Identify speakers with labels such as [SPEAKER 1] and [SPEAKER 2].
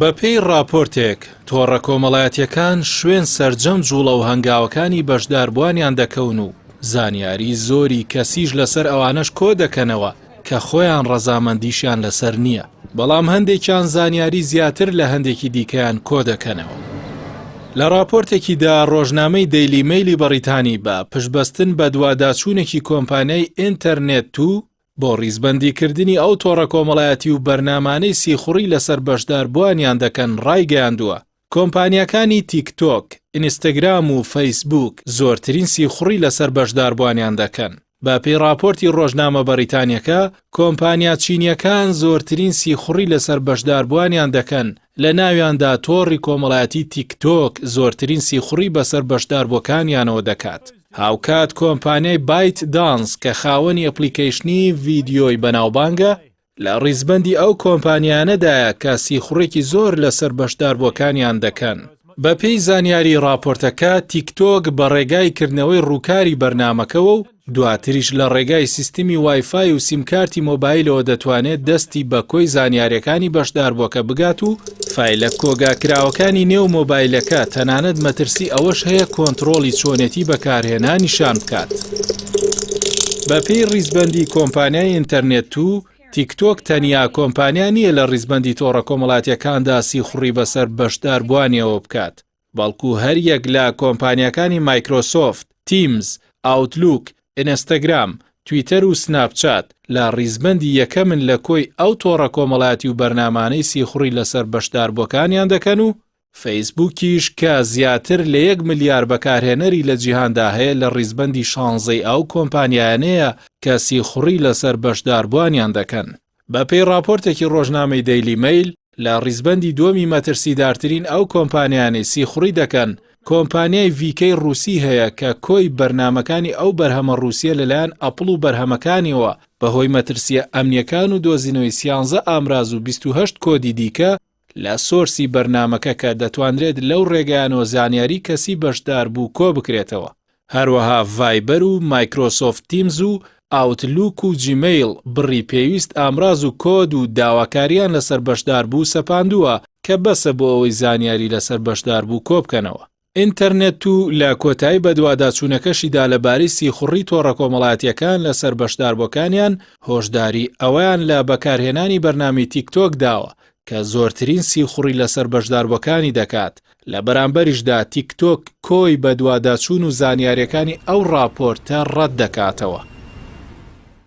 [SPEAKER 1] بەپێی راپۆرتێک تۆڕە کۆمەڵایەتیەکان شوێن سەرجەم جوڵە و هەنگاوەکانی بەشداربوونیان دەکەون و زانیاری زۆری کەسیش لەسەر ئەوانەش کۆ دەکەنەوە کە خۆیان ڕەزامەندیشیان لەسەر نییە، بەڵام هەندێکیان زانیاری زیاتر لە هەندێکی دیکەیان کۆ دەکەنەوە. لە راپۆرتێکیدا ڕۆژنامەی دەیلی میلی بەریتانی بە پشتبەستن بە دوواداچوونێکی کۆمپانیای ئینتەرنێت 2 بۆ ڕیزبەندیکردنی ئەو تۆڕە کۆمەڵایەتی و بەرنامانەی سیخوڕی لەسەر بەشداربوونیان دەکەن ڕایگەیاندووە کۆمپانیەکانی تیکتۆک، ئینستاگرام و فەیسبووک زۆرترین سیخوڕی لەسەر بەشداربوونیان دەکەن. با پێی راپۆرتی ڕۆژنامە بەریتانیەکە کۆمپانیا چینیەکان زۆرترین سیخوڕی لەسەر بەشداربوونیان دەکەن، لە ناویاندا تۆڕی کۆمەڵایەتی تیکتۆک زۆرترین سیخوڕی بەسەر بەشداربووەکانیانەوە دەکات. هاوکات کۆمپانیای بایت دانس کە خاوەنی ئەپلیکیشنی ڤیدیۆی بەناوبانگە لە ڕیزبەندی ئەو کۆمپانیانەدایە کە سیخوڕێکی زۆر لەسەر بەشداربووەکانیان دەکەن. بە پێی زانیاری راپۆرتەکە تیکتۆک بە ڕێگای کردنەوەی ڕووکاری بەرنامەکەوە و دواتریش لە ڕێگای سیستمی وایفای و سیمکارتی مۆبایلەوە دەتوانێت دەستی بە کۆی زانیاریەکانی بەشداربووەکە بگات و فایلە کۆگاکراوەکانی نێو مۆبایلەکە تەنانەت مەترسی ئەوەش هەیە کۆنتڕۆڵی چۆنێتی بەکارهێنانیشان بکات. بە پێی ڕیزبەندی کۆمپانیای ئینتەرنێت 2 تیکتۆک تەنیا کۆمپانیا نییە لە ڕیزبەندی تۆڕە کۆمەڵایەتیەکاندا سیخوڕی بەسەر بەشداربوونیەوە بکات، بەڵکو هەر یەک لە کۆمپانیەکانی مایکرۆسۆفت، تیمز، ئاوتلوک، ئینستاگرام، تویتەر و سناپچات لە ڕیزبەندی یەکەمن لە کۆی ئەو تۆڕە کۆمەڵایەتی و بەرنامانەی سیخوڕی لەسەر بەشداربووەکانیان دەکەن و فەیسبووکیش کە زیاتر لە 1 ملیار بەکارهێنەری لە جیهاندا هەیە لە ڕیزبەندی 16 ئەو کۆمپانیانەیە کە سیخوڕی لەسەر بەشداربوونیان دەکەن. بە پێی راپۆرتێکی ڕۆژنامەی دەیلی میل لە ڕیزبەندی دووەمی مەترسیدارترین ئەو کۆمپانیانەی سیخوڕی دەکەن کۆمپانیای ڤیکەی ڕووسی هەیە کە کۆی بەرنامەکانی ئەو بەرهەمە ڕووسیە لەلایەن ئەپڵ و بەرهەمەکانیەوە بەهۆی مەترسیە ئەمنیەکان و دۆزینەوەی 13 ئامراز و 28 کۆدی دیکە لە سۆرسی بەرنامەکە کە دەتوانرێت لەو ڕێگەیانەوە زانیاری کەسی بەشدار بوو کۆ بکرێتەوە. هەروەها ڤایبەر و مایکرۆسۆفت تیمز و ئاوتلوک و جیمیل بڕی پێویست ئامراز و کۆد و داواکاریان لەسەر بەشدار بوو سەپاندووە کە بەسە بۆ ئەوەی زانیاری لەسەر بەشدار بوو کۆ بکەنەوە. ئینتەرنێت 2 لە کۆتایی بە دوواداچوونەکەشیدا لەبارەی سیخوڕی تۆڕە کۆمەڵایەتیەکان لەسەر بەشداربووەکانیان هۆشداری ئەوەیان لە بەکارهێنانی بەرنامی تیکتۆک داوە کە زۆرترین سیخوڕی لەسەر بەشداربووەکانی دەکات. لە بەرامبەریشدا تیکتۆک کۆی بە دوواداچوون و زانیاریەکانی ئەو راپۆرتە ڕەت دەکاتەوە.